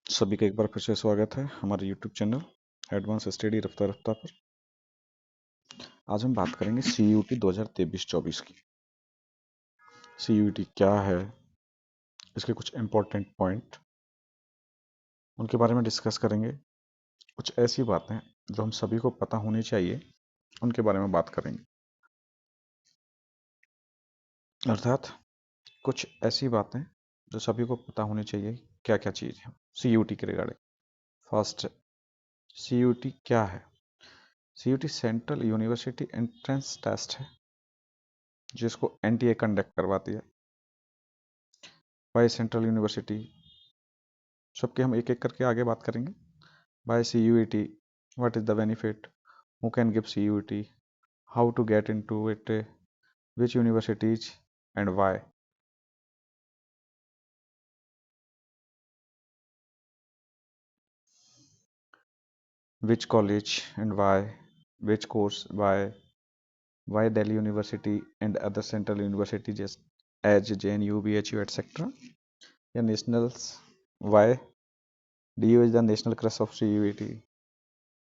सभी का एक बार फिर से स्वागत है हमारे YouTube चैनल एडवांस स्टडी रफ्ता रफ्ता पर। आज हम बात करेंगे CUT 2023-24 की। CUT क्या है, इसके कुछ इम्पोर्टेंट पॉइंट, उनके बारे में डिस्कस करेंगे। कुछ ऐसी बातें जो हम सभी को पता होनी चाहिए, उनके बारे में बात करेंगे। अर्थात कुछ ऐसी बातें जो सभी को पता होनी चाहिए, क्या क्या चीज़ है CUT के रिगार्डिंग। फर्स्ट, CUT क्या है? CUT central university entrance test है, जिसको NTA कंडक्ट करवाती है। बाय सेंट्रल यूनिवर्सिटी, सबके हम एक एक करके आगे बात करेंगे। By CUET, what is the benefit, who can give CUET, how to get into it, which universities and why. Which college and why, which course why Delhi university and other central universities as JNU, BHU etc. या nationals, why DU is the national crush of CUET,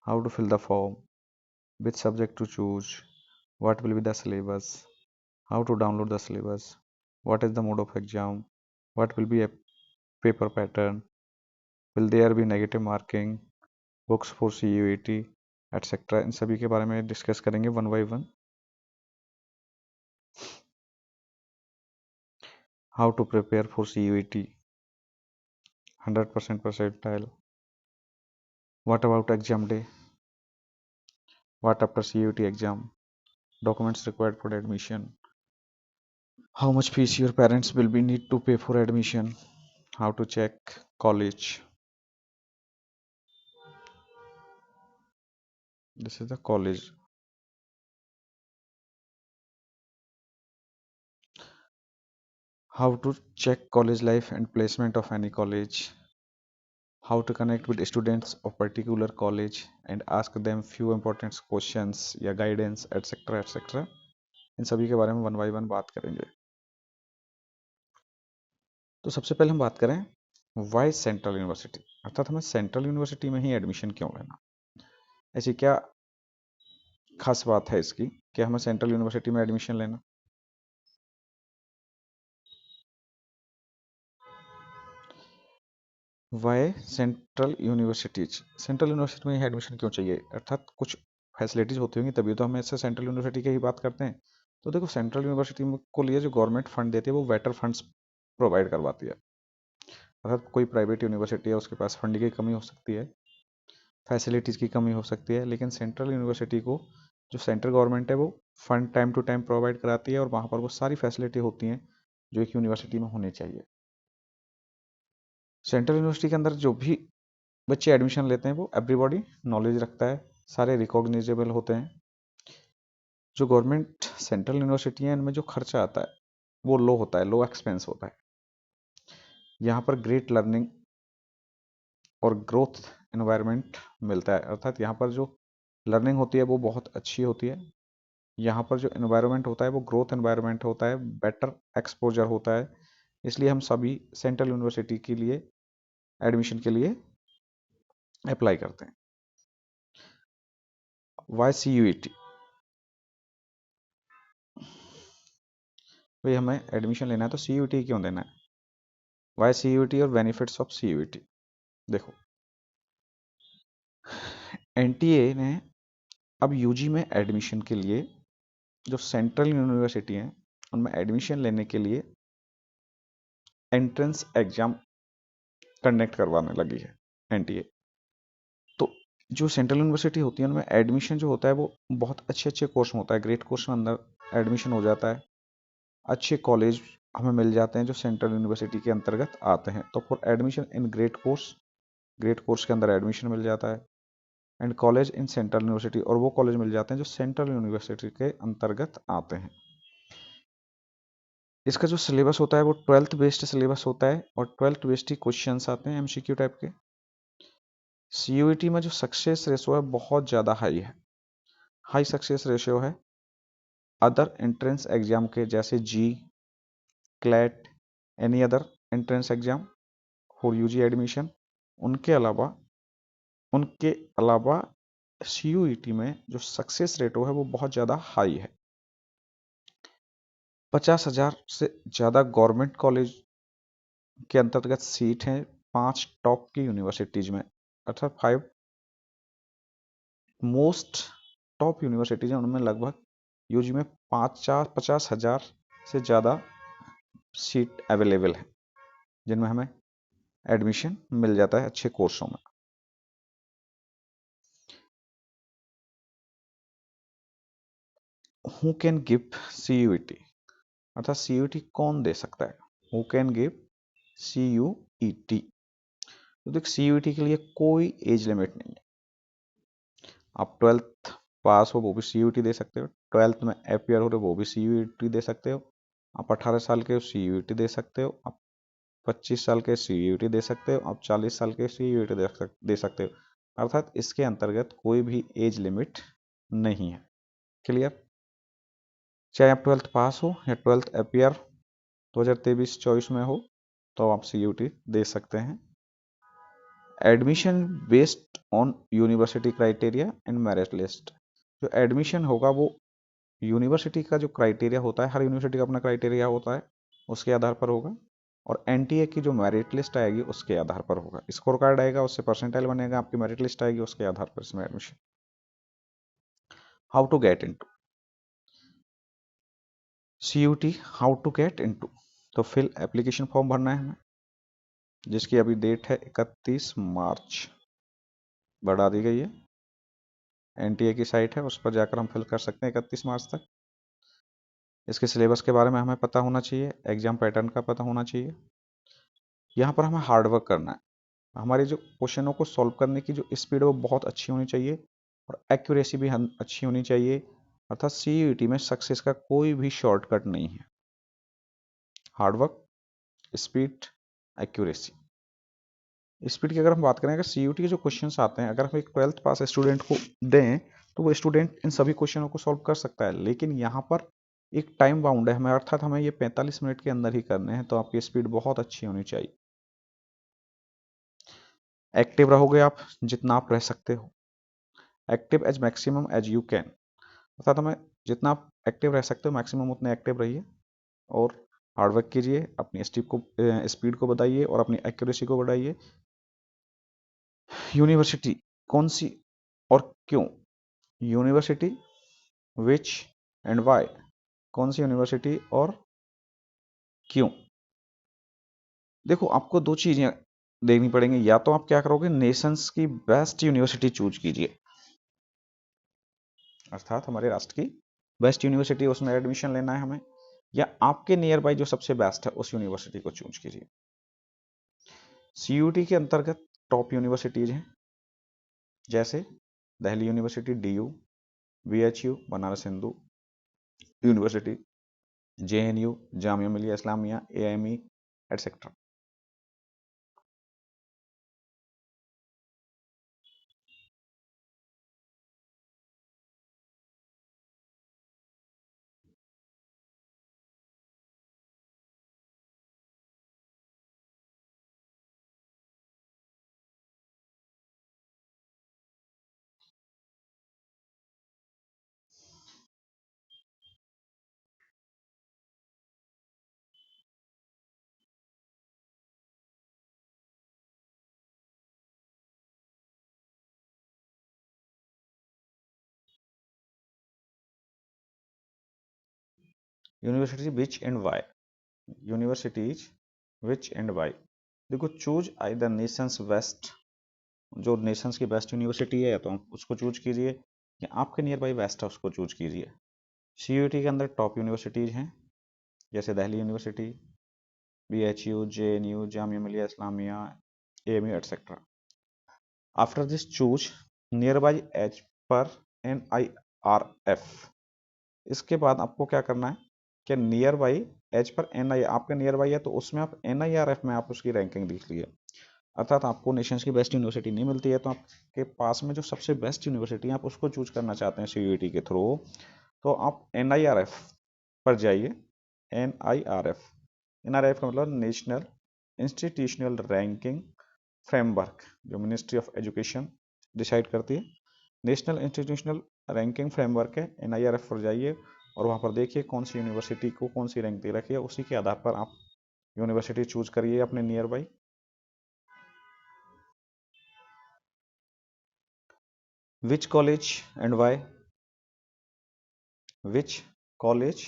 how to fill the form, which subject to choose, what will be the syllabus, how to download the syllabus, what is the mode of exam, what will be a paper pattern, will there be negative marking, books for CUET etc. इन सभी के बारे में discuss करेंगे one by one. How to prepare for CUET 100% percentile, what about exam day, what after CUET exam, documents required for admission, how much fees your parents will be need to pay for admission, how to check college, this is the college, how to check college life and placement of any college, how to connect with students of particular college and ask them few important questions या guidance etc etc. इन सभी के बारे में one by one बात करेंगे। तो सबसे पहले हम बात करें वाई सेंट्रल यूनिवर्सिटी, अर्थात हमें सेंट्रल यूनिवर्सिटी में ही एडमिशन क्यों लेना, ऐसी क्या खास बात है इसकी कि हमें सेंट्रल यूनिवर्सिटी में एडमिशन लेना। Why central universities, central university में ही एडमिशन क्यों चाहिए, अर्थात कुछ फैसिलिटीज होती होंगी तभी तो हम ऐसे सेंट्रल यूनिवर्सिटी की ही बात करते हैं। तो देखो, सेंट्रल यूनिवर्सिटी को लिए जो गवर्नमेंट फंड देती है वो वेटर फंड्स प्रोवाइड करवाती है। अर्थात कोई प्राइवेट यूनिवर्सिटी है, उसके पास फंड की कमी हो सकती है, फैसिलिटीज़ की कमी हो सकती है, लेकिन सेंट्रल यूनिवर्सिटी को जो सेंट्रल गवर्नमेंट है वो fund time to time provide कराती है और वहाँ पर वो सारी फैसिलिटी होती हैं जो एक यूनिवर्सिटी में होनी चाहिए। सेंट्रल यूनिवर्सिटी के अंदर जो भी बच्चे एडमिशन लेते हैं वो एवरीबॉडी नॉलेज रखता है, सारे रिकॉग्निजेबल होते हैं। जो गवर्नमेंट सेंट्रल यूनिवर्सिटी है इनमें जो खर्चा आता है वो लो होता है, लो एक्सपेंस होता है। यहाँ पर ग्रेट लर्निंग और ग्रोथ एनवायरनमेंट मिलता है, अर्थात यहाँ पर जो लर्निंग होती है वो बहुत अच्छी होती है। यहाँ पर जो एनवायरनमेंट होता है वो ग्रोथ एनवायरनमेंट होता है, बेटर एक्सपोजर होता है। इसलिए हम सभी सेंट्रल यूनिवर्सिटी के लिए एडमिशन के लिए अप्लाई करते हैं। वाई CUET, भाई हमें एडमिशन लेना है तो CUET क्यों देना है, वाई CUET और बेनिफिट्स ऑफ CUET। देखो, NTA ने अब UG में एडमिशन के लिए जो सेंट्रल यूनिवर्सिटी हैं उनमें एडमिशन लेने के लिए एंट्रेंस एग्जाम कंडक्ट करवाने लगी है NTA। तो जो सेंट्रल यूनिवर्सिटी होती है उनमें एडमिशन जो होता है वो बहुत अच्छे अच्छे कोर्स में होता है, ग्रेट कोर्स में अंदर एडमिशन हो जाता है, अच्छे कॉलेज हमें मिल जाते हैं जो सेंट्रल यूनिवर्सिटी के अंतर्गत आते हैं। तो for admission in great course के अंदर एडमिशन मिल जाता है and college in central university, और वो कॉलेज मिल जाते हैं जो सेंट्रल यूनिवर्सिटी के अंतर्गत आते हैं। इसका जो सिलेबस होता है वो 12th बेस्ड सिलेबस होता है और 12th बेस्ड ही क्वेश्चन आते हैं MCQ टाइप के। CUET में जो सक्सेस रेशो है बहुत ज़्यादा हाई सक्सेस रेशियो है अदर एंट्रेंस एग्जाम के, जैसे JEE, CLAT, any other entrance exam for UG admission उनके अलावा उनके अलावा CUET में जो सक्सेस रेटो है वो बहुत ज़्यादा हाई है। 50,000 से ज़्यादा गवर्नमेंट कॉलेज के अंतर्गत सीट हैं 5 टॉप की यूनिवर्सिटीज में, अर्थात 5 मोस्ट टॉप यूनिवर्सिटीज हैं, उनमें लगभग यूजी में 50,000 से ज़्यादा सीट अवेलेबल है जिनमें हमें एडमिशन मिल जाता है अच्छे कोर्सों में। हु कैन गिव CUET, अर्थात CUET कौन दे सकता है? Who can give CUET? तो देख, CUET के लिए कोई एज लिमिट नहीं है। आप 12th पास हो वो भी CUET दे सकते हो, 12th में अपियर हो रहे हो वो भी CUET दे सकते हो, आप 18 साल के हो CUET दे सकते हो, आप 25 साल के CUET दे सकते हो, आप 40 साल के CUET दे सकते हो। अर्थात इसके अंतर्गत कोई भी एज लिमिट नहीं है। क्लियर? चाहे आप 12th पास हो या 12th अपियर 2023-24 में हो तो आप CUET दे सकते हैं। Admission based on university criteria and merit list. जो एडमिशन होगा वो यूनिवर्सिटी का जो क्राइटेरिया होता है, हर यूनिवर्सिटी का अपना क्राइटेरिया होता है, उसके आधार पर होगा, और NTA की जो मेरिट लिस्ट आएगी उसके आधार पर होगा। स्कोर कार्ड आएगा, उससे परसेंटाइल बनेगा, आपकी मेरिट लिस्ट आएगी, उसके आधार पर इसमें admission. How to get into CUET, how to get into? तो फिल एप्लीकेशन फॉर्म भरना है हमें, जिसकी अभी डेट है 31 मार्च, बढ़ा दी गई है। NTA की साइट है, उस पर जाकर हम फिल कर सकते हैं 31 मार्च तक। इसके सिलेबस के बारे में हमें पता होना चाहिए, एग्जाम पैटर्न का पता होना चाहिए। यहाँ पर हमें हार्ड वर्क करना है। हमारे जो क्वेश्चनों को सॉल्व करने की जो स्पीड है वो बहुत अच्छी होनी चाहिए, और एक्यूरेसी भी अच्छी होनी चाहिए। अर्थात CUET में सक्सेस का कोई भी शॉर्टकट नहीं है। Hard work, speed, accuracy. Speed की अगर हम बात करें, अगर CUET के जो क्वेश्चंस आते हैं, अगर हम एक 12th पास स्टूडेंट को दें तो वो स्टूडेंट इन सभी क्वेश्चनों को सॉल्व कर सकता है, लेकिन यहाँ पर एक टाइम बाउंड है हमें, अर्थात हमें ये 45 मिनट के अंदर ही करने हैं, तो आपकी स्पीड बहुत अच्छी होनी चाहिए। एक्टिव रहोगे आप जितना आप रह सकते हो, active as maximum as you can, अर्थात हमें जितना आप एक्टिव रह सकते हो मैक्सिमम उतने एक्टिव रहिए, और हार्डवर्क कीजिए, अपनी स्पीड को बढ़ाइए और अपनी एक्यूरेसी को बढ़ाइए। यूनिवर्सिटी कौन सी और क्यों? यूनिवर्सिटी विच एंड वाई, कौन सी यूनिवर्सिटी और क्यों? देखो, आपको दो चीजें देखनी पड़ेंगी। या तो आप क्या करोगे, नेशंस की बेस्ट यूनिवर्सिटी चूज कीजिए, अर्थात हमारे राष्ट्र की बेस्ट यूनिवर्सिटी, उसमें एडमिशन लेना है हमें, या आपके नियर बाई जो सबसे बेस्ट है उस यूनिवर्सिटी को चूज कीजिए। CUET के अंतर्गत टॉप यूनिवर्सिटीज हैं, जैसे Delhi university DU, BHU Banaras Hindu university, JNU Jamia Millia Islamia, AIME etcetera. University which and why, universities which and why. देखो, चूज आइदर नेशंस बेस्ट, जो नेशंस की बेस्ट यूनिवर्सिटी है तो आप उसको चूज कीजिए, या आपके नियर बाई बेस्ट है उसको चूज कीजिए। CUET के अंदर टॉप यूनिवर्सिटीज हैं, जैसे Delhi university, BHU, JNU Jamia Millia Islamia, AIME etcetera. After this choose nearby as per NIRF। इसके बाद आपको क्या करना है कि nearby as per NI, आपके नियर बाई है तो उसमें आप NIRF में आप उसकी रैंकिंग देख लिए। अर्थात आपको नेशंस की बेस्ट यूनिवर्सिटी नहीं मिलती है तो आपके पास में जो सबसे बेस्ट यूनिवर्सिटी है आप उसको चूज करना चाहते हैं CUET के थ्रू, तो आप NIRF पर जाइए। NIRF का मतलब नेशनल इंस्टीट्यूशनल रैंकिंग फ्रेमवर्क, जो मिनिस्ट्री ऑफ एजुकेशन डिसाइड करती है। नेशनल इंस्टीट्यूशनल रैंकिंग फ्रेमवर्क है, NIRF पर जाइए और वहाँ पर देखिए कौन सी यूनिवर्सिटी को कौन सी रैंक दे रखी है, उसी के आधार पर आप यूनिवर्सिटी चूज करिए अपने nearby. Which college and why, which college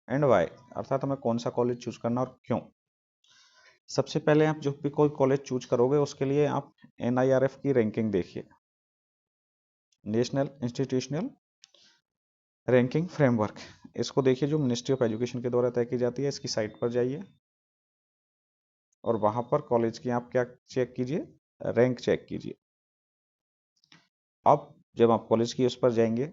and why, अर्थात हमें कौन सा कॉलेज चूज करना और क्यों। सबसे पहले आप जो भी कोई कॉलेज चूज करोगे उसके लिए आप NIRF की रैंकिंग देखिए, नेशनल इंस्टीट्यूशनल रैंकिंग फ्रेमवर्क। इसको देखिए, जो मिनिस्ट्री ऑफ एजुकेशन के द्वारा तय की जाती है। इसकी साइट पर जाइए और वहां पर कॉलेज की आप क्या चेक कीजिए, रैंक चेक कीजिए। अब जब आप कॉलेज की उस पर जाएंगे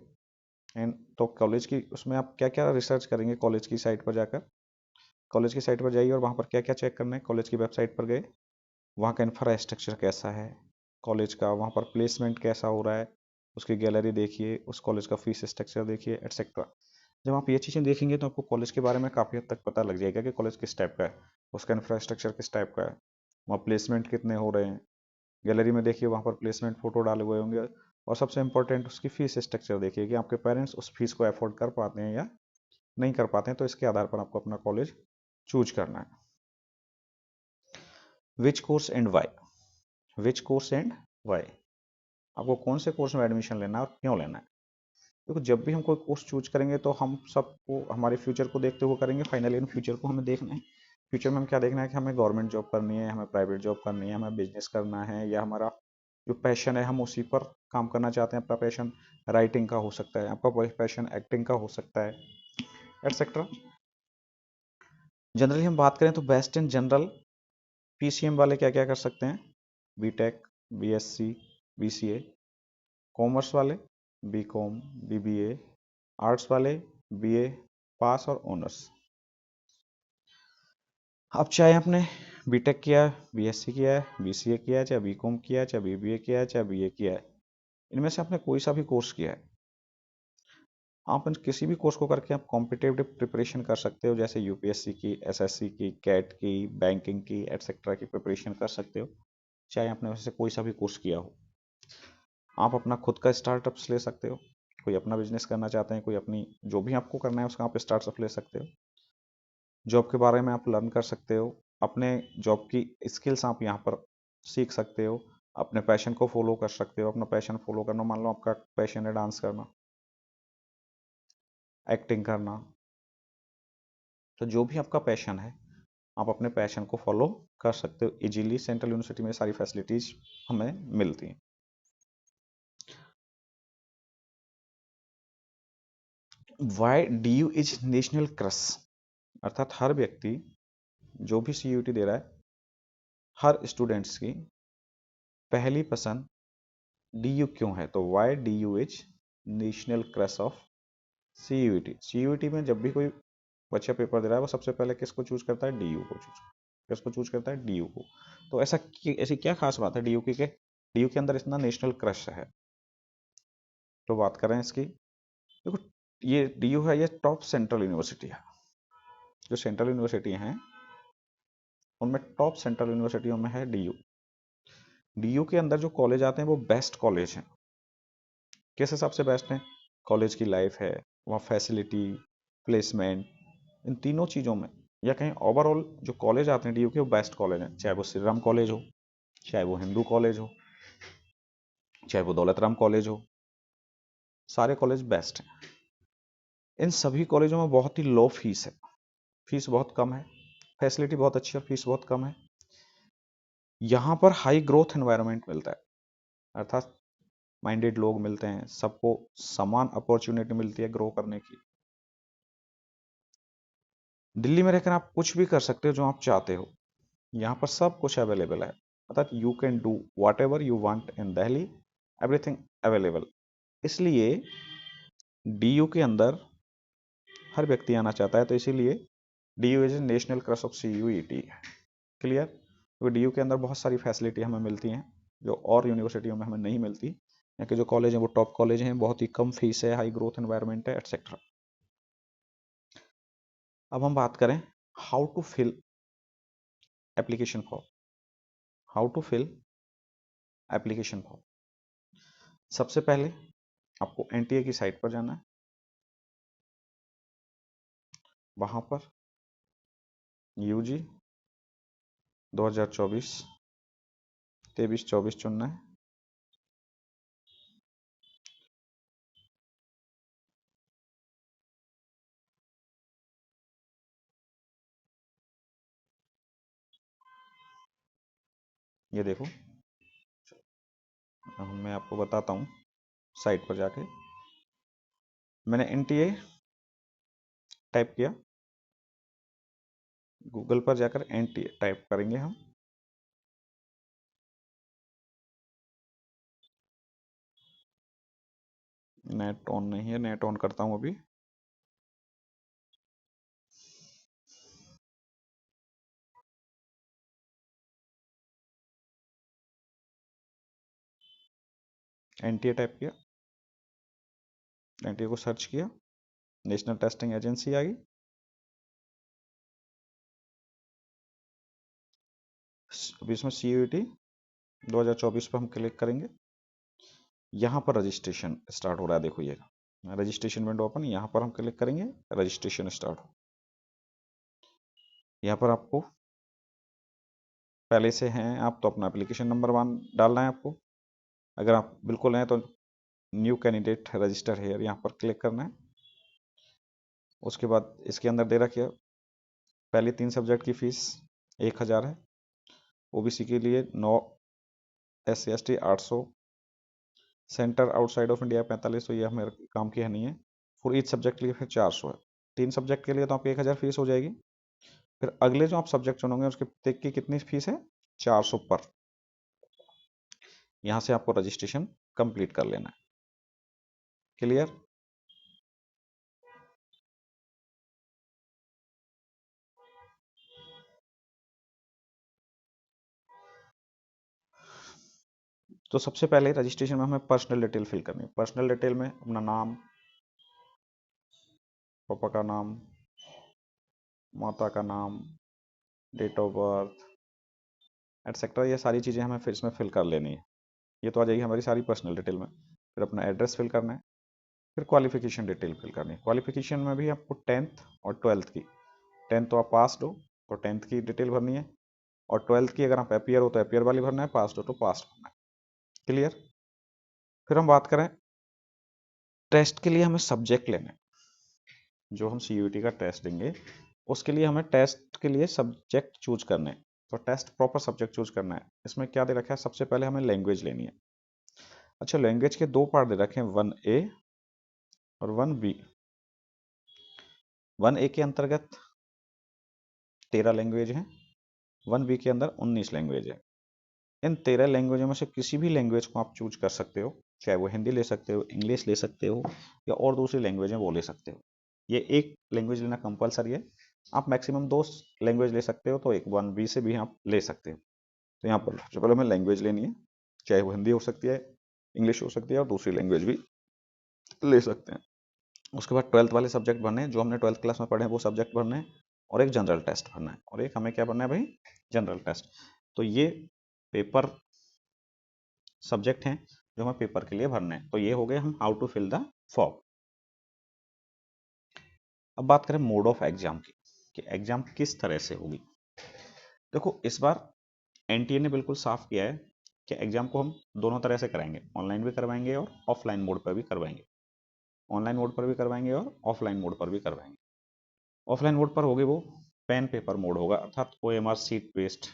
एंड तो कॉलेज की उसमें आप क्या क्या रिसर्च करेंगे, कॉलेज की साइट पर जाकर कॉलेज की साइट पर जाइए और वहाँ पर क्या क्या चेक करना है। कॉलेज की वेबसाइट पर गए, वहाँ का इंफ्रास्ट्रक्चर कैसा है कॉलेज का, वहाँ पर प्लेसमेंट कैसा हो रहा है, उसकी गैलरी देखिए, उस कॉलेज का फीस स्ट्रक्चर देखिए, एटसेट्रा। जब आप ये चीज़ें देखेंगे तो आपको कॉलेज के बारे में काफ़ी हद तक पता लग जाएगा कि कॉलेज किस टाइप का है, उसका इंफ्रास्ट्रक्चर किस टाइप का है, वहाँ प्लेसमेंट कितने हो रहे हैं। गैलरी में देखिए, वहाँ पर प्लेसमेंट फोटो डाले हुए होंगे। और सबसे इंपॉर्टेंट उसकी फीस स्ट्रक्चर देखिए कि आपके पेरेंट्स उस फीस को अफोर्ड कर पाते हैं या नहीं कर पाते हैं, तो इसके आधार पर आपको अपना कॉलेज चूज करना है। Which course and why, which course and why, आपको कौन से कोर्स में एडमिशन लेना है और क्यों लेना है। देखो, जब भी हम कोई कोर्स चूज करेंगे तो हम सबको हमारे फ्यूचर को देखते हुए करेंगे। फाइनली इन फ्यूचर को हमें देखना है, फ्यूचर में हम क्या देखना है कि हमें गवर्नमेंट जॉब करनी है, हमें प्राइवेट जॉब करनी है, हमें बिजनेस करना है, या हमारा जो पैशन है हम उसी पर काम करना चाहते हैं। आपका पैशन राइटिंग का हो सकता है, आपका पैशन एक्टिंग का हो सकता है, एटसेट्रा। जनरली हम बात करें तो बेस्ट इन जनरल PCM वाले क्या क्या कर सकते हैं, BTech, BSc, BCA। कॉमर्स वाले BCom, BBA। आर्ट्स वाले BA पास और ऑनर्स। अब चाहे आपने BTech किया है, BSc किया है, BCA किया है, चाहे BCom किया है, चाहे BBA किया है, चाहे BA किया है, इनमें से आपने कोई सा भी कोर्स किया है, आप इन किसी भी कोर्स को करके आप कॉम्पिटिटिव प्रिपरेशन कर सकते हो, जैसे UPSC की, SSC की, कैट की, बैंकिंग की, एटसेट्रा की प्रिपरेशन कर सकते हो, चाहे आपने वैसे कोई सा भी कोर्स किया हो। आप अपना खुद का स्टार्टअप्स ले सकते हो, कोई अपना बिजनेस करना चाहते हैं, कोई अपनी जो भी आपको करना है उसका आप स्टार्टअप ले सकते हो। जॉब के बारे में आप लर्न कर सकते हो, अपने जॉब की स्किल्स आप यहाँ पर सीख सकते हो, अपने पैशन को फॉलो कर सकते हो। अपना पैशन फॉलो करना, मान लो आपका पैशन है डांस करना, एक्टिंग करना, तो जो भी आपका पैशन है आप अपने पैशन को फॉलो कर सकते हो इजीली। सेंट्रल यूनिवर्सिटी में सारी फैसिलिटीज हमें मिलती हैं। Why DU is national crush, अर्थात हर व्यक्ति जो भी CUET दे रहा है, हर स्टूडेंट्स की पहली पसंद DU क्यों है, तो why DU is national crush of CUET। CUET में जब भी कोई बच्चा पेपर दे रहा है वो सबसे पहले किसको चूज करता है, DU को चूज, किसको चूज करता है, DU को। तो ऐसी क्या खास बात है DU की के DU के अंदर इतना नेशनल क्रश है। तो बात करें इसकी, देखो ये DU है, ये टॉप सेंट्रल यूनिवर्सिटी है। जो सेंट्रल यूनिवर्सिटी हैं उनमें टॉप सेंट्रल यूनिवर्सिटियों में है DU। DU के अंदर जो कॉलेज आते हैं वो बेस्ट कॉलेज हैं। किस हिसाब से बेस्ट हैं, कॉलेज की लाइफ है, वहाँ फैसिलिटी, प्लेसमेंट, इन तीनों चीज़ों में, या कहीं ओवरऑल जो कॉलेज आते हैं DU के वो बेस्ट कॉलेज हैं। चाहे वो श्री राम कॉलेज हो, चाहे वो हिंदू कॉलेज हो, चाहे वो दौलत राम कॉलेज हो, सारे कॉलेज बेस्ट हैं। इन सभी कॉलेजों में बहुत ही लो फीस है, फीस बहुत कम है, फैसिलिटी बहुत अच्छी है, फीस बहुत कम है। यहाँ पर हाई ग्रोथ एनवायरनमेंट मिलता है, अर्थात माइंडेड लोग मिलते हैं, सबको समान अपॉर्चुनिटी मिलती है ग्रो करने की। दिल्ली में रहकर आप कुछ भी कर सकते हो जो आप चाहते हो, यहाँ पर सब कुछ अवेलेबल है, अर्थात you can do what ever you want in Delhi, everything available. इसलिए DU के अंदर हर व्यक्ति आना चाहता है, तो इसीलिए DU is national crush of CUET। Clear, तो DU के अंदर बहुत सारी फैसिलिटी हमें मिलती हैं जो और यूनिवर्सिटियों में हमें नहीं मिलती। यहाँ के जो कॉलेज हैं वो टॉप कॉलेज हैं, बहुत ही कम फीस है, हाई ग्रोथ एनवायरनमेंट है, एटसेट्रा। अब हम बात करें how to fill application form, how to fill application form. सबसे पहले आपको एनटीए की साइट पर जाना है, वहां पर यूजी 2024 23-24 चुनना है। ये देखो, मैं आपको बताता हूँ साइट पर जाके। मैंने एनटीए टाइप किया, गूगल पर जाकर एनटीए टाइप करेंगे हम। नेट ऑन नहीं है, नेट ऑन करता हूँ अभी। एनटीए टाइप किया, एनटीए को सर्च किया, नेशनल टेस्टिंग एजेंसी आ गई। अभी इसमें CUET 2024 पर हम क्लिक करेंगे। यहाँ पर रजिस्ट्रेशन स्टार्ट हो रहा है, देखो ये रजिस्ट्रेशन विंडो ओपन, यहाँ पर हम क्लिक करेंगे, रजिस्ट्रेशन स्टार्ट हो। यहाँ पर आपको पहले से हैं आप तो अपना एप्लीकेशन नंबर वन डालना है आपको। अगर आप बिल्कुल हैं तो न्यू कैंडिडेट रजिस्टर हेयर यहाँ पर क्लिक करना है। उसके बाद इसके अंदर दे रखिए पहले 3 सब्जेक्ट की फीस 1000 है, ओबीसी के लिए 9, SC ST 800, centre outside of India 45, तो ये हमारे काम की है नहीं है। फॉर ईच सब्जेक्ट के लिए फिर 400 है। 3 सब्जेक्ट के लिए तो आपकी 1000 फीस हो जाएगी। फिर अगले जो आप सब्जेक्ट चुनोगे उसके प्रत्येक की कितनी फीस है, 400 पर। यहाँ से आपको रजिस्ट्रेशन कंप्लीट कर लेना है। क्लियर? तो सबसे पहले रजिस्ट्रेशन में हमें पर्सनल डिटेल फिल करनी है। पर्सनल डिटेल में अपना नाम, पापा का नाम, माता का नाम, डेट ऑफ बर्थ एटसेट्रा, ये सारी चीज़ें हमें फिर इसमें फिल कर लेनी है। ये तो आ जाएगी हमारी सारी पर्सनल डिटेल में। फिर अपना एड्रेस फिल करना है। फिर क्वालिफिकेशन डिटेल फिल करनी है। क्वालिफिकेशन में भी आपको 10th और 12th की, 10th तो आप पास हो तो 10th की डिटेल भरनी है, और 12th की अगर आप अपियर हो तो अपियर वाली भरना है, पास हो तो पास भरना है। क्लियर? फिर हम बात करें टेस्ट के लिए हमें सब्जेक्ट लेने, जो हम CUET का टेस्ट देंगे उसके लिए हमें टेस्ट के लिए सब्जेक्ट चूज करने हैं। तो टेस्ट प्रॉपर सब्जेक्ट चूज करना है। इसमें क्या दे रखा है, सबसे पहले हमें लैंग्वेज लेनी है। अच्छा, लैंग्वेज के 2 पार्ट दे रखे हैं, 1A और 1B। 1A के अंतर्गत 13 लैंग्वेज हैं, 1B के अंदर 19 लैंग्वेज है। इन 13 लैंग्वेजों में से किसी भी लैंग्वेज को आप चूज कर सकते हो, चाहे वो हिंदी ले सकते हो, इंग्लिश ले सकते हो, या और दूसरी लैंग्वेज है वो ले सकते हो। ये एक लैंग्वेज लेना कंपलसरी है। आप मैक्सिमम 2 लैंग्वेज ले सकते हो, तो एक 1B से भी आप ले सकते हो। तो यहाँ पर सबसे पहले हमें लैंग्वेज लेनी है, चाहे वो हिंदी हो सकती है, इंग्लिश हो सकती है, और दूसरी लैंग्वेज भी ले सकते हैं। उसके बाद 12th वाले सब्जेक्ट भरने हैं, जो हमने 12th क्लास में पढ़े हैं वो सब्जेक्ट भरने हैं, और एक जनरल टेस्ट भरना है, और एक हमें क्या भरना है भाई, जनरल टेस्ट। तो ये पेपर सब्जेक्ट हैं जो हमें पेपर के लिए भरने हैं। तो ये हो गए हम how to fill the form. अब बात करें मोड ऑफ एग्जाम की, कि एग्जाम किस तरह से होगी। देखो, इस बार एनटीए ने बिल्कुल साफ किया है कि एग्जाम को हम दोनों तरह से कराएंगे, ऑनलाइन भी करवाएंगे और ऑफलाइन मोड पर भी करवाएंगे। ऑनलाइन मोड पर भी करवाएंगे और ऑफलाइन मोड पर भी करवाएंगे। ऑफलाइन मोड पर होगी वो पेन पेपर मोड होगा, अर्थात OMR सीट बेस्ड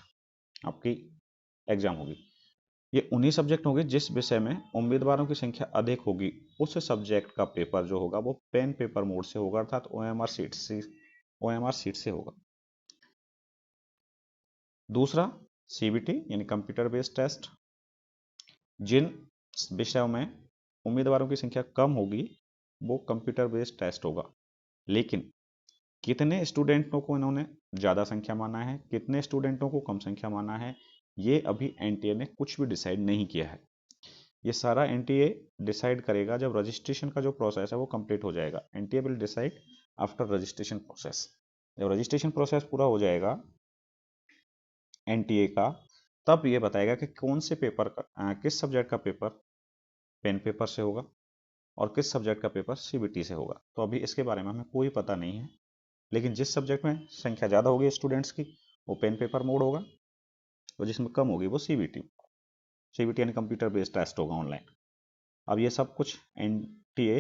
आपकी एग्जाम होगी। ये उन्हीं सब्जेक्ट होंगे जिस विषय में उम्मीदवारों की संख्या अधिक होगी, उस सब्जेक्ट का पेपर जो होगा वो पेन पेपर मोड से होगा, अर्थात OMR सीट से होगा। दूसरा CBT यानी कंप्यूटर बेस्ड टेस्ट, जिन विषयों में उम्मीदवारों की संख्या कम होगी वो कंप्यूटर बेस्ड टेस्ट होगा। लेकिन कितने स्टूडेंटों को इन्होंने ज़्यादा संख्या माना है, कितने स्टूडेंटों को कम संख्या माना है, ये अभी एनटीए ने कुछ भी डिसाइड नहीं किया है। ये सारा एनटीए डिसाइड करेगा जब रजिस्ट्रेशन का जो प्रोसेस है वो कंप्लीट हो जाएगा। NTA will decide after registration process. जब रजिस्ट्रेशन प्रोसेस पूरा हो जाएगा एनटीए का, तब ये बताएगा कि कौन से पेपर का किस सब्जेक्ट का पेपर पेन पेपर से होगा और किस सब्जेक्ट का पेपर सीबीटी से होगा। तो अभी इसके बारे में हमें कोई पता नहीं है, लेकिन जिस सब्जेक्ट में संख्या ज़्यादा होगी स्टूडेंट्स की वो पेन पेपर मोड होगा, और जिसमें कम होगी वो सीबीटी सीबीटी यानी कंप्यूटर बेस्ड टेस्ट होगा ऑनलाइन। अब ये सब कुछ एनटीए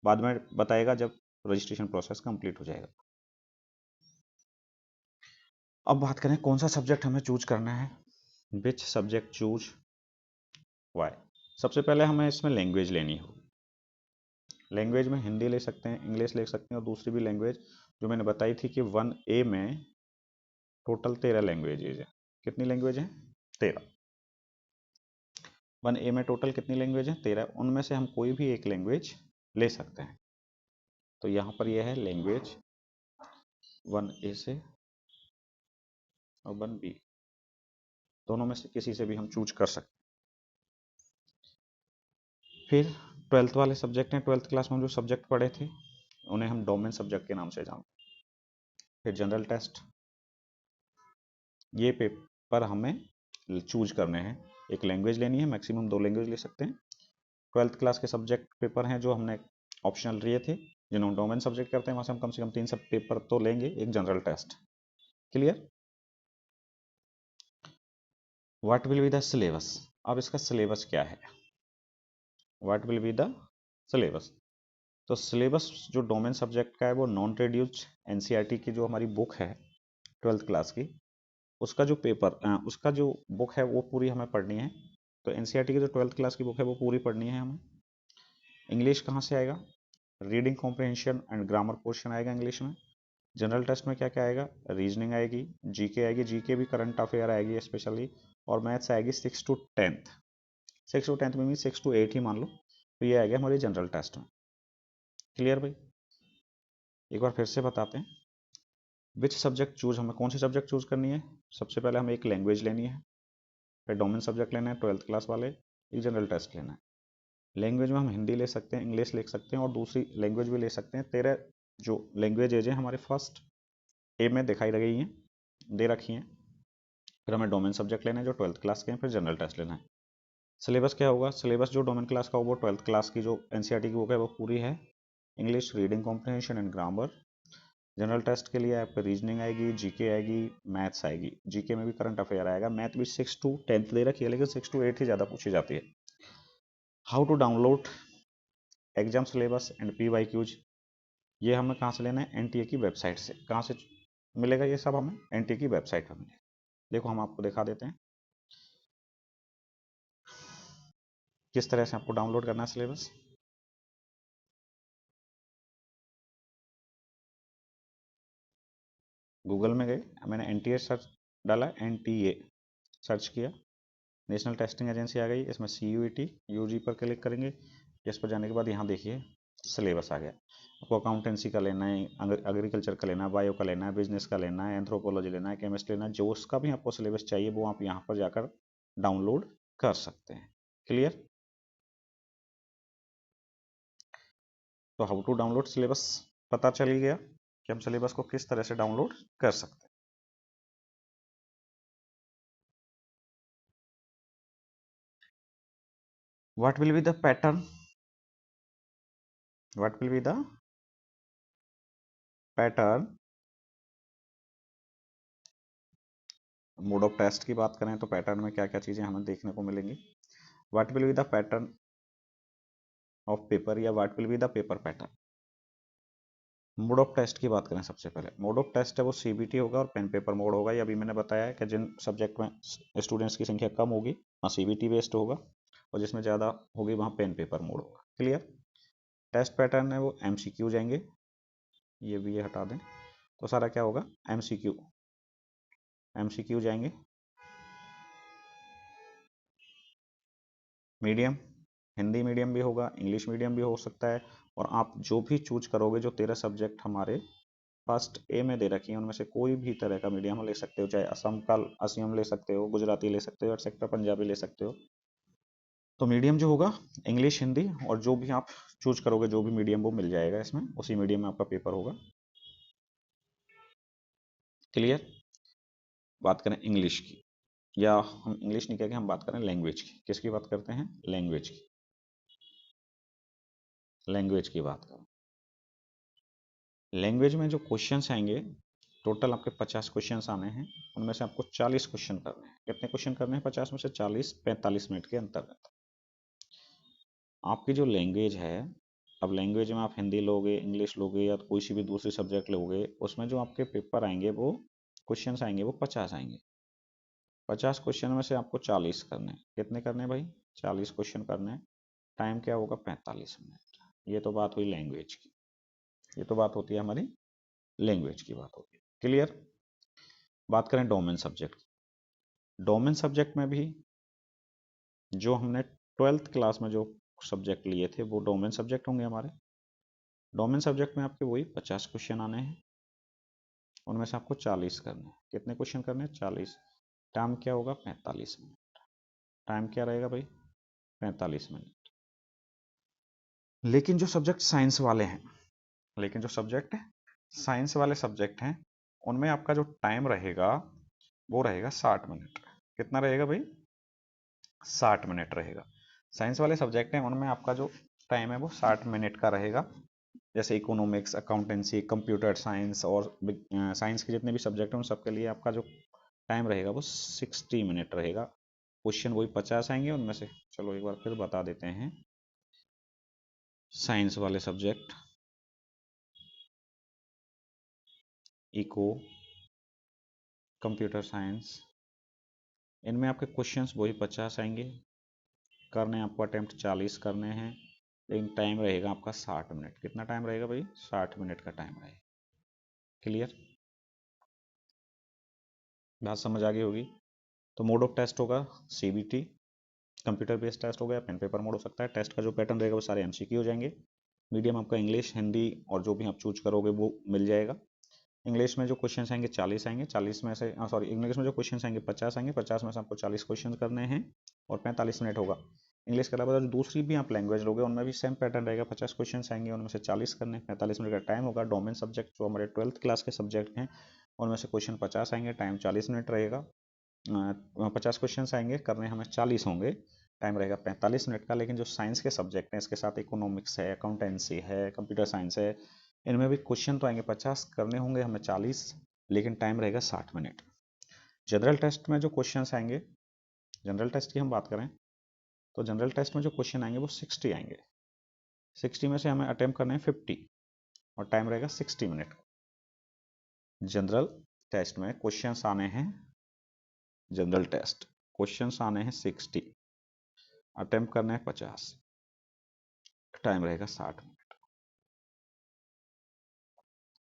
बाद में बताएगा जब रजिस्ट्रेशन प्रोसेस कंप्लीट हो जाएगा। अब बात करें कौन सा सब्जेक्ट हमें चूज करना है, विच सब्जेक्ट चूज वाई। सबसे पहले हमें इसमें लैंग्वेज लेनी हो। लैंग्वेज में हिंदी ले सकते हैं, इंग्लिश ले सकते हैं, और दूसरी भी लैंग्वेज जो मैंने बताई थी कि 1A में टोटल 13 लैंग्वेजेज है। कितनी लैंग्वेज है? 13। 1A में टोटल कितनी लैंग्वेज है? 13। उनमें से हम कोई भी एक लैंग्वेज ले सकते हैं। तो यहाँ पर यह है लैंग्वेज 1A से और 1B, दोनों में से किसी से भी हम चूज कर सकते हैं। फिर 12th वाले सब्जेक्ट हैं, 12th क्लास में हम जो सब्जेक्ट पढ़े थे उन्हें हम डोमेन सब्जेक्ट के नाम से जानते हैं। फिर जनरल टेस्ट, ये पेपर हमें चूज करने हैं। एक लैंग्वेज लेनी है, मैक्सिमम 2 लैंग्वेज ले सकते हैं। 12th क्लास के सब्जेक्ट पेपर हैं जो हमने ऑप्शनल लिए थे, जिन्होंने डोमेन सब्जेक्ट करते हैं वहाँ से हम कम से कम 3 सब पेपर तो लेंगे, एक general test. Clear? What will be the syllabus. अब इसका सिलेबस क्या है? What will be the syllabus. तो सिलेबस जो डोमेन सब्जेक्ट का है वो नॉन रिड्यूस्ड एनसीईआरटी की जो हमारी बुक है 12th क्लास की, उसका जो पेपर उसका जो बुक है वो पूरी हमें पढ़नी है। तो एनसीईआरटी की जो 12th क्लास की बुक है वो पूरी पढ़नी है हमें। इंग्लिश कहाँ से आएगा? Reading comprehension and grammar portion आएगा इंग्लिश में। जनरल टेस्ट में क्या क्या आएगा? रीजनिंग आएगी, जीके आएगी, जीके भी करंट अफेयर आएगी स्पेशली, और मैथ्स आएगी 6 to 10th। 6 to 10th में मीन 6 to 8 ही मान लो। तो ये आएगा हमारी जनरल टेस्ट में। क्लियर भाई? एक बार फिर से बताते हैं, विच सब्जेक्ट चूज, हमें कौन सी सब्जेक्ट चूज करनी है। सबसे पहले हमें एक लैंग्वेज लेनी है, फिर डोमेन सब्जेक्ट लेना है 12th क्लास वाले, एक जनरल टेस्ट लेना है। लैंग्वेज में हम हिंदी ले सकते हैं, इंग्लिश ले सकते हैं, और दूसरी लैंग्वेज भी ले सकते हैं। 13 जो लैंग्वेजेज हैं हमारे फर्स्ट ए में दिखाई गई हैं, दे रखी हैं। फिर हमें डोमेन सब्जेक्ट लेना है जो 12th क्लास के हैं, फिर जनरल टेस्ट लेना है। सिलेबस क्या होगा? सिलेबस जो डोमेन क्लास का होगा वो 12th क्लास की जो एनसीईआरटी की बुक है वो पूरी है। English, reading comprehension and grammar. General test के लिए आपको रीजनिंग आएगी, जीके आएगी, मैथ्स आएगी। जीके में भी करंट अफेयर आएगा। मैथ भी 6 to 10th दे रखी है, लेकिन 6 to 8 ही ज़्यादा पूछी जाती है। How to download exam syllabus and PYQs, ये हमें कहाँ से लेना है? एनटीए की वेबसाइट से। कहाँ से मिलेगा ये सब? हमें एनटीए की वेबसाइट पर मिलेगा। देखो हम आपको दिखा देते हैं किस तरह से आपको डाउनलोड करना है सिलेबस। गूगल में गए, मैंने एनटीए सर्च डाला, एनटीए सर्च किया, नेशनल टेस्टिंग एजेंसी आ गई। इसमें CUET यूजी पर क्लिक करेंगे। इस पर जाने के बाद यहाँ देखिए सिलेबस आ गया। आपको अकाउंटेंसी का लेना है, एग्रीकल्चर का लेना है, बायो का लेना है, बिजनेस का लेना है, एंथ्रोपोलॉजी लेना है, केमिस्ट्री लेना है, जो उसका भी आपको सिलेबस चाहिए वो आप यहाँ पर जाकर डाउनलोड कर सकते हैं। क्लियर? तो हाउ टू डाउनलोड सिलेबस पता चल गया कि हम सिलेबस को किस तरह से डाउनलोड कर सकते हैं। What will be the pattern, what will be the pattern. Mode of test की बात करें तो पैटर्न में क्या क्या चीजें हमें देखने को मिलेंगी। What will be the pattern of paper, या what will be the paper pattern. Mode of test की बात करें, सबसे पहले मोड ऑफ टेस्ट है वो सीबीटी होगा और पेन पेपर मोड होगा। ये अभी मैंने बताया है कि जिन सब्जेक्ट में स्टूडेंट्स की संख्या कम होगी वहाँ सीबीटी बेस्ड होगा, और जिसमें ज़्यादा होगी वहाँ पेन पेपर मोड होगा। क्लियर? टेस्ट पैटर्न है वो MCQ जाएंगे, ये भी ये हटा दें, तो सारा क्या होगा? MCQ, MCQ जाएंगे। मीडियम, हिंदी मीडियम भी होगा, इंग्लिश मीडियम भी हो सकता है, और आप जो भी चूज करोगे, जो 13 सब्जेक्ट हमारे फर्स्ट ए में दे रखी हैं उनमें से कोई भी तरह का मीडियम ले सकते हो, चाहे असम का असमियम ले सकते हो, गुजराती ले सकते हो, एक्सेट्रा पंजाबी ले सकते हो। तो मीडियम जो होगा इंग्लिश, हिंदी, और जो भी आप चूज करोगे जो भी मीडियम वो मिल जाएगा इसमें, उसी मीडियम में आपका पेपर होगा। क्लियर? बात करें इंग्लिश की, या हम इंग्लिश नहीं कहेंगे, हम बात करें लैंग्वेज की। किसकी बात करते हैं? लैंग्वेज की। लैंग्वेज की बात करें, लैंग्वेज में जो क्वेश्चंस आएंगे, टोटल आपके 50 क्वेश्चंस आने हैं। उनमें से आपको 40 क्वेश्चन करने हैं। कितने क्वेश्चन करने हैं? 50 में से 40, 45 मिनट के अंतर्गत। आपकी जो लैंग्वेज है, अब लैंग्वेज में आप हिंदी लोगे, इंग्लिश लोगे या कोई सी भी दूसरी सब्जेक्ट लोगे, उसमें जो आपके पेपर आएंगे, वो क्वेश्चंस आएंगे, वो 50 आएंगे। 50 क्वेश्चन में से आपको 40 करने हैं। कितने करने हैं भाई? 40 क्वेश्चन करने हैं। टाइम क्या होगा? 45 मिनट। ये तो बात हुई लैंग्वेज की। ये तो बात होती है हमारी लैंग्वेज की, बात होती है। क्लियर? बात करें डोमेन सब्जेक्ट। डोमेन सब्जेक्ट में भी जो हमने 12th क्लास में जो सब्जेक्ट लिए थे, वो डोमेन सब्जेक्ट होंगे हमारे। डोमेन सब्जेक्ट में आपके वही 50 क्वेश्चन आने हैं। उनमें से आपको 40 करने हैं। कितने क्वेश्चन करने हैं? 40। टाइम क्या होगा? 45 मिनट। टाइम क्या रहेगा भाई? 45 मिनट। लेकिन जो सब्जेक्ट साइंस वाले हैं, लेकिन जो सब्जेक्ट साइंस वाले सब्जेक्ट हैं, उनमें आपका जो टाइम रहेगा, वो रहेगा 60 मिनट। कितना रहेगा भाई? 60 मिनट रहेगा। साइंस वाले सब्जेक्ट हैं, उनमें आपका जो टाइम है वो 60 मिनट का रहेगा। जैसे इकोनॉमिक्स, अकाउंटेंसी, कंप्यूटर साइंस और साइंस के जितने भी सब्जेक्ट हैं, उन सबके लिए आपका जो टाइम रहेगा वो 60 मिनट रहेगा। क्वेश्चन वही 50 आएंगे उनमें से। चलो एक बार फिर बता देते हैं। साइंस वाले सब्जेक्ट, इको, कंप्यूटर साइंस, इनमें आपके क्वेश्चंस वही 50 आएंगे। करने आपको अटेम्प्ट 40 करने हैं, लेकिन टाइम रहेगा आपका 60 मिनट। कितना टाइम रहेगा भाई? 60 मिनट का टाइम रहेगा। क्लियर? बात समझ आ गई होगी। तो मोड ऑफ टेस्ट होगा सीबीटी, कंप्यूटर बेस्ड टेस्ट हो गया, पेन पेपर मोड हो सकता है। टेस्ट का जो पैटर्न रहेगा वो सारे एमसीक्यू हो जाएंगे। मीडियम आपका इंग्लिश, हिंदी और जो भी आप चूज करोगे वो मिल जाएगा। इंग्लिश में जो क्वेश्चन आएंगे 40 आएंगे। 40 में से सॉरी, इंग्लिश में जो क्वेश्चन आएंगे 50 आएंगे। 50 में से आपको 40 क्वेश्चन करने हैं और 45 मिनट होगा। इंग्लिश के अलावा जो दूसरी भी आप लैंग्वेज लोगे, उनमें भी सेम पैटर्न रहेगा। 50 क्वेश्चन आएंगे, उनमें से 40 करने, 45 मिनट का टाइम होगा। डोमेन सब्जेक्ट जो हमारे 12th क्लास के सब्जेक्ट हैं, उनमें से क्वेश्चन 50 आएंगे, टाइम 40 मिनट रहेगा। 50 क्वेश्चन आएंगे, करने हमें 40 होंगे, टाइम रहेगा 45 मिनट का। लेकिन जो साइंस के सब्जेक्ट हैं, इसके साथ इकोनॉमिक्स है, अकाउंटेंसी है, कंप्यूटर साइंस है, इनमें भी क्वेश्चन तो आएंगे 50, करने होंगे हमें 40, लेकिन टाइम रहेगा 60 मिनट। जनरल टेस्ट में जो क्वेश्चन आएंगे, जनरल टेस्ट की हम बात करें तो जनरल टेस्ट में जो क्वेश्चन आएंगे वो 60 आएंगे। 60 में से हमें अटेम्प्ट करने हैं 50 और टाइम रहेगा 60 मिनट। जनरल टेस्ट में क्वेश्चंस आने हैं, जनरल टेस्ट क्वेश्चंस आने हैं 60, अटेम्प्ट करना है 50, टाइम रहेगा 60 मिनट।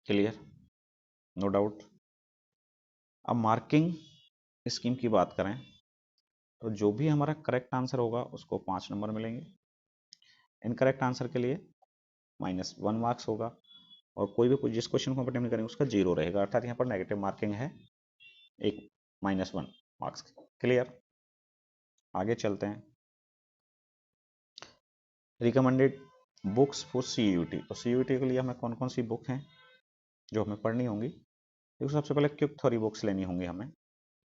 क्लियर? No doubt. अब मार्किंग स्कीम की बात करें तो जो भी हमारा करेक्ट आंसर होगा उसको 5 नंबर मिलेंगे। इनकरेक्ट आंसर के लिए -1 मार्क्स होगा, और कोई भी जिस क्वेश्चन को अटेम्प्ट नहीं करेंगे उसका 0 रहेगा, अर्थात यहाँ पर नेगेटिव मार्किंग है, एक -1 मार्क्स की। क्लियर? आगे चलते हैं। Recommended books for CUET. तो सीयूटी के लिए हमें कौन कौन सी बुक हैं जो हमें पढ़नी होंगी? देखो, सबसे पहले क्विक थ्योरी बुक्स लेनी होंगी हमें।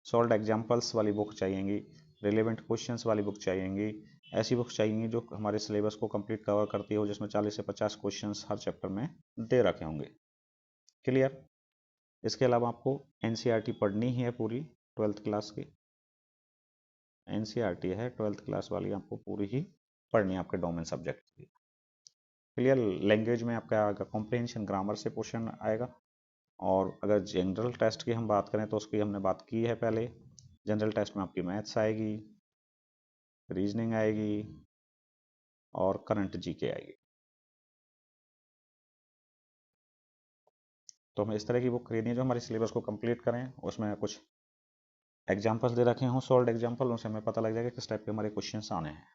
सॉल्व एग्जाम्पल्स वाली बुक चाहिएंगी। रिलेवेंट क्वेश्चंस वाली बुक चाहिएंगी। ऐसी बुक्स चाहिएंगी जो हमारे सिलेबस को कंप्लीट कवर करती हो, जिसमें 40 से 50 क्वेश्चंस हर चैप्टर में दे रखे होंगे। क्लियर? इसके अलावा आपको एनसीईआरटी पढ़नी ही है पूरी 12th क्लास की। एनसीईआरटी है 12th क्लास वाली, आपको पूरी ही पढ़नी है आपके डोमेन सब्जेक्ट की। क्लियर? लैंग्वेज में आपका आएगा कॉम्प्रिहेंशन, ग्रामर से क्वेश्चन आएगा। और अगर जनरल टेस्ट की हम बात करें तो उसकी हमने बात की है पहले। जनरल टेस्ट में आपकी मैथ्स आएगी, रीजनिंग आएगी और करंट जीके आएगी। तो हमें इस तरह की बुक खरीदनी है जो हमारे सिलेबस को कंप्लीट करें। उसमें कुछ एग्जाम्पल्स दे रखे हों, सॉल्व एग्जाम्पल, उनसे हमें पता लग जाएगा किस टाइप के हमारे क्वेश्चंस आने हैं।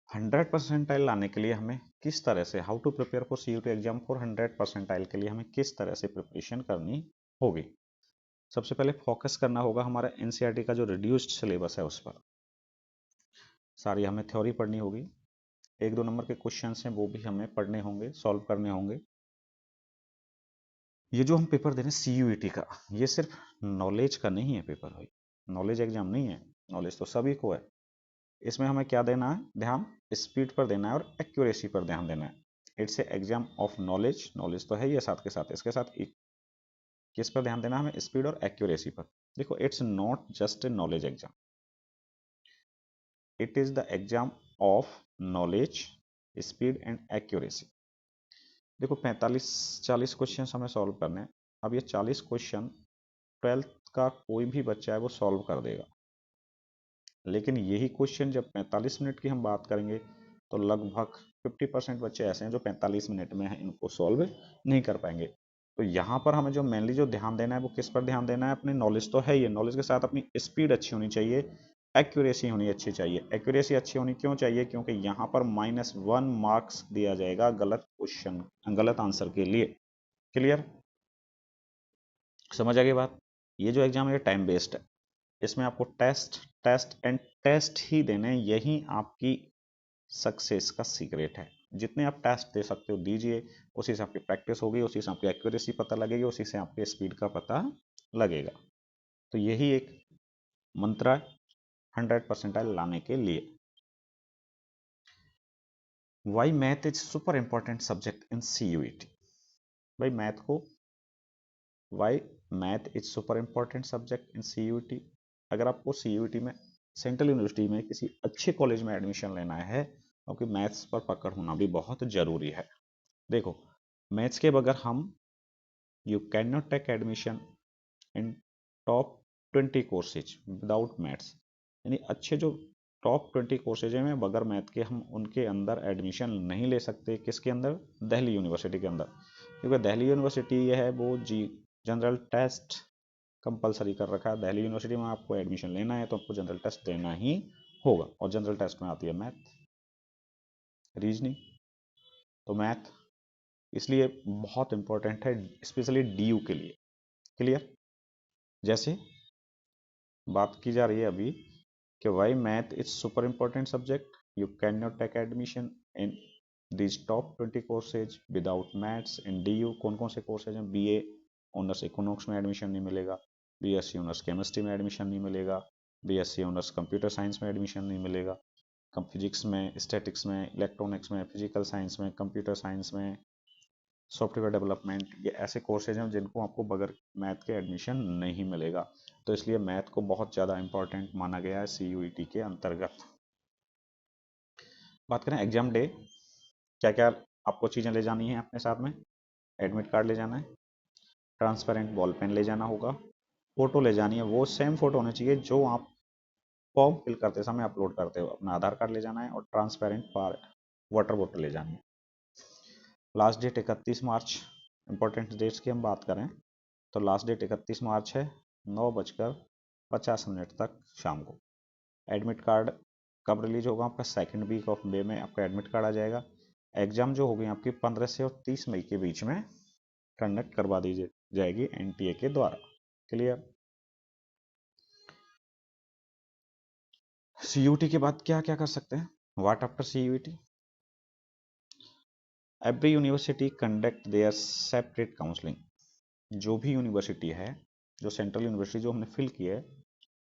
100 परसेंटाइल लाने के लिए हमें किस तरह से, how to prepare for CUET exam for 100 percentile के लिए हमें किस तरह से प्रिपरेशन करनी होगी? सबसे पहले फोकस करना होगा हमारा एनसीईआरटी का जो रिड्यूस्ड सिलेबस है उस पर। सारी हमें थ्योरी पढ़नी होगी। 1-2 नंबर के क्वेश्चन हैं वो भी हमें पढ़ने होंगे, सॉल्व करने होंगे। ये जो हम पेपर दे रहे हैं CUET का, ये सिर्फ नॉलेज का नहीं है पेपर भाई, नॉलेज एग्जाम नहीं है, नॉलेज तो सभी को है। इसमें हमें क्या देना है ध्यान, स्पीड पर देना है और एक्यूरेसी पर ध्यान देना है। It's a exam of knowledge, knowledge तो है ही है साथ के साथ, इसके साथ किस पर ध्यान देना हमें, स्पीड और एक्यूरेसी पर। देखो it's not just a knowledge exam, it is the exam of knowledge, speed and accuracy. देखो 45-40 क्वेश्चन हमें सॉल्व करने हैं। अब ये 40 क्वेश्चन 12th का कोई भी बच्चा है वो सॉल्व कर देगा, लेकिन यही क्वेश्चन जब 45 मिनट की हम बात करेंगे तो लगभग 50% बच्चे ऐसे हैं जो 45 मिनट में इनको सॉल्व नहीं कर पाएंगे। तो यहाँ पर हमें जो मेनली जो ध्यान देना है वो किस पर ध्यान देना है, अपनी नॉलेज तो है ही, नॉलेज के साथ अपनी स्पीड अच्छी होनी चाहिए, एक्यूरेसी होनी अच्छी चाहिए। एक्यूरेसी अच्छी होनी क्यों चाहिए, क्योंकि यहाँ पर -1 मार्क्स दिया जाएगा गलत क्वेश्चन, गलत आंसर के लिए। क्लियर, समझ आ गई बात। ये जो एग्जाम है टाइम बेस्ड है, इसमें आपको टेस्ट टेस्ट एंड टेस्ट ही देने हैं, यही आपकी सक्सेस का सीक्रेट है। जितने आप टेस्ट दे सकते हो दीजिए, उसी से आपकी प्रैक्टिस होगी, उसी से आपकी एक्यूरेसी पता लगेगी, उसी से आपके स्पीड का पता लगेगा। तो यही एक मंत्र है 100% लाने के लिए। Why math is super important subject in CUET। भाई मैथ को, why math is super important subject in CUET। अगर आपको CUET में सेंट्रल यूनिवर्सिटी में किसी अच्छे कॉलेज में एडमिशन लेना है, क्योंकि मैथ्स पर पकड़ होना भी बहुत जरूरी है। देखो मैथ्स के बगैर हम, you can not take admission in top 20 courses without maths. यानी अच्छे जो टॉप 20 कोर्सेज हैं बगैर मैथ के हम उनके अंदर एडमिशन नहीं ले सकते। किसके अंदर, दिल्ली यूनिवर्सिटी के अंदर, क्योंकि दिल्ली यूनिवर्सिटी है वो जी जनरल टेस्ट कंपलसरी कर रखा है। दिल्ली यूनिवर्सिटी में आपको एडमिशन लेना है तो आपको जनरल टेस्ट देना ही होगा, और जनरल टेस्ट में आती है मैथ, रीजनिंग। तो मैथ इसलिए बहुत इंपॉर्टेंट है, स्पेशली DU के लिए। क्लियर, जैसे बात की जा रही है अभी कि why math is super important subject, you can not take admission in this top 20 courses without maths in DU। कौन कौन से कोर्सेज हैं, BA ऑनर्स इकोनॉमिक्स में एडमिशन नहीं मिलेगा, BSc ऑनर्स केमिस्ट्री में एडमिशन नहीं मिलेगा, BSc ऑनर्स कंप्यूटर साइंस में एडमिशन नहीं मिलेगा, फिजिक्स में, स्टैटिक्स में, इलेक्ट्रॉनिक्स में, फिजिकल साइंस में, कंप्यूटर साइंस में, सॉफ्टवेयर डेवलपमेंट, ये ऐसे कोर्सेज हैं जिनको आपको बगैर मैथ के एडमिशन नहीं मिलेगा। तो इसलिए मैथ को बहुत ज़्यादा इंपॉर्टेंट माना गया है CUET के अंतर्गत। बात करें एग्जाम डे, क्या क्या आपको चीज़ें ले जानी है अपने साथ में, एडमिट कार्ड ले जाना है, ट्रांसपेरेंट बॉल पेन ले जाना होगा, फोटो ले जानी है, वो सेम फोटो होनी चाहिए जो आप फॉर्म फिल करते समय अपलोड करते हो। अपना आधार कार्ड ले जाना है और ट्रांसपेरेंट वाटर बोतल ले जानी है। लास्ट डेट 31 मार्च। इंपॉर्टेंट डेट्स की हम बात करें तो लास्ट डेट 31 मार्च है, 9:50 तक शाम को। एडमिट कार्ड कब रिलीज होगा, आपका सेकेंड वीक ऑफ मई में आपका एडमिट कार्ड आ जाएगा। एग्जाम जो होगी आपकी 15 से और 30 मई के बीच में कंडक्ट करवा दी जाएगी NTA के द्वारा। क्लियर। CUT के बाद क्या क्या कर सकते हैं, what after CUT, every university conduct their separate counselling. जो भी यूनिवर्सिटी है, जो सेंट्रल यूनिवर्सिटी जो हमने फिल की है,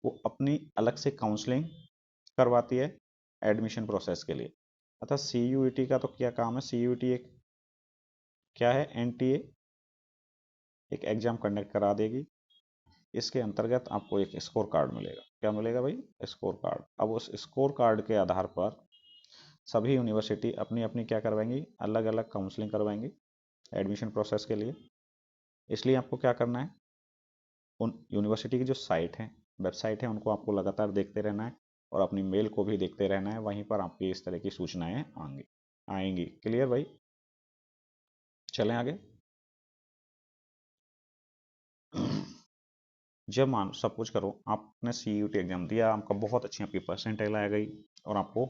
वो अपनी अलग से काउंसलिंग करवाती है एडमिशन प्रोसेस के लिए। अतः CUET का तो क्या काम है, CUET एक क्या है, NTA एक एग्जाम कंडक्ट करा देगी। इसके अंतर्गत आपको एक स्कोर कार्ड मिलेगा। क्या मिलेगा भाई, स्कोर कार्ड। अब उस स्कोर कार्ड के आधार पर सभी यूनिवर्सिटी अपनी अपनी क्या करवाएंगी, अलग अलग काउंसलिंग करवाएंगी एडमिशन प्रोसेस के लिए। इसलिए आपको क्या करना है, उन यूनिवर्सिटी की जो साइट है, वेबसाइट है, उनको आपको लगातार देखते रहना है और अपनी मेल को भी देखते रहना है। वहीं पर आपकी इस तरह की सूचनाएं आएंगी। क्लियर भाई, चलें आगे। जब मान सपोज करो आपने CUT एग्जाम दिया, आपका बहुत अच्छी आपकी परसेंटाइल आ गई और आपको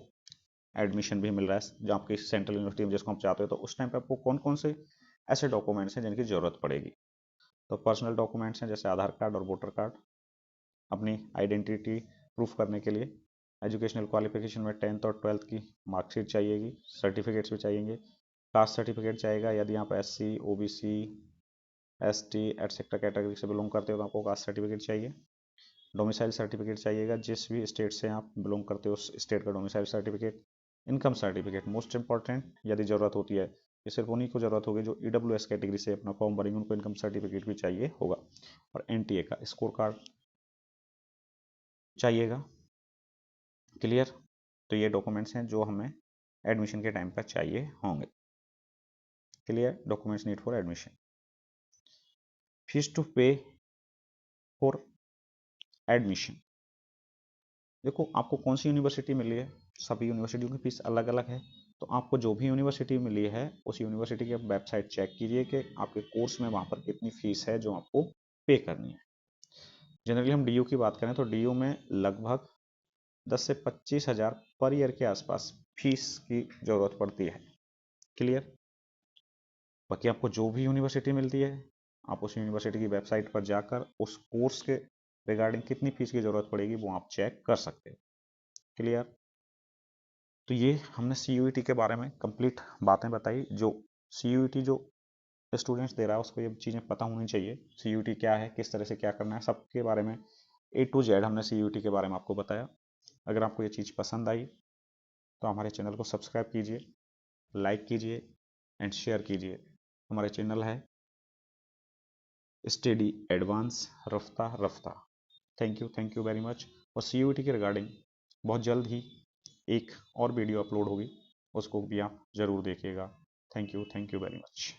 एडमिशन भी मिल रहा है जो आपकी सेंट्रल यूनिवर्सिटी में जिसको आप चाहते हो, तो उस टाइम पे आपको कौन कौन से ऐसे डॉक्यूमेंट्स हैं जिनकी ज़रूरत पड़ेगी। तो पर्सनल डॉक्यूमेंट्स हैं जैसे आधार कार्ड और वोटर कार्ड, अपनी आइडेंटिटी प्रूफ करने के लिए। एजुकेशनल क्वालिफिकेशन में 10th और 12th की मार्कशीट चाहिएगी, सर्टिफिकेट्स भी चाहिएंगे, कास्ट सर्टिफिकेट चाहिएगा यदि आप SC OBC ST etcetera category से बिलोंग करते हो तो आपको कास्ट सर्टिफिकेट चाहिए। डोमिसाइल सर्टिफिकेट चाहिएगा, जिस भी स्टेट से आप बिलोंग करते हो उस स्टेट का domicile certificate. Income certificate most important, यदि ज़रूरत होती है, ये सिर्फ उन्हीं को ज़रूरत होगी जो EWS कैटेगरी से अपना फॉर्म भरेंगे, उनको इनकम सर्टिफिकेट भी चाहिए होगा। और NTA का स्कोर कार्ड चाहिएगा। क्लियर? तो ये डॉक्यूमेंट्स हैं जो हमें एडमिशन के टाइम पर चाहिए होंगे। Clear? Documents need for admission. Fees to pay for admission. देखो आपको कौन सी यूनिवर्सिटी मिली है, सभी यूनिवर्सिटियों की फीस अलग अलग है। तो आपको जो भी यूनिवर्सिटी मिली है उस यूनिवर्सिटी की वेबसाइट चेक कीजिए कि आपके कोर्स में वहाँ पर कितनी फीस है जो आपको पे करनी है। जनरली हम DU की बात करें तो DU में लगभग 10 से 25 हज़ार पर ईयर के आसपास फीस की ज़रूरत पड़ती है। क्लियर? बाकी आपको जो भी यूनिवर्सिटी मिलती है आप उस यूनिवर्सिटी की वेबसाइट पर जाकर उस कोर्स के रिगार्डिंग कितनी फीस की ज़रूरत पड़ेगी वो आप चेक कर सकते हो। क्लियर? तो ये हमने CUET के बारे में कंप्लीट बातें बताई। जो CUET जो स्टूडेंट्स दे रहा है उसको ये चीज़ें पता होनी चाहिए, CUET क्या है, किस तरह से क्या करना है, सबके बारे में A to Z हमने CUET के बारे में आपको बताया। अगर आपको ये चीज़ पसंद आई तो हमारे चैनल को सब्सक्राइब कीजिए, लाइक कीजिए एंड शेयर कीजिए। हमारे चैनल है study advance Rafta Rafta. Thank you very much. और CUET के रिगार्डिंग बहुत जल्द ही एक और वीडियो अपलोड होगी, उसको भी आप ज़रूर देखिएगा। Thank you very much.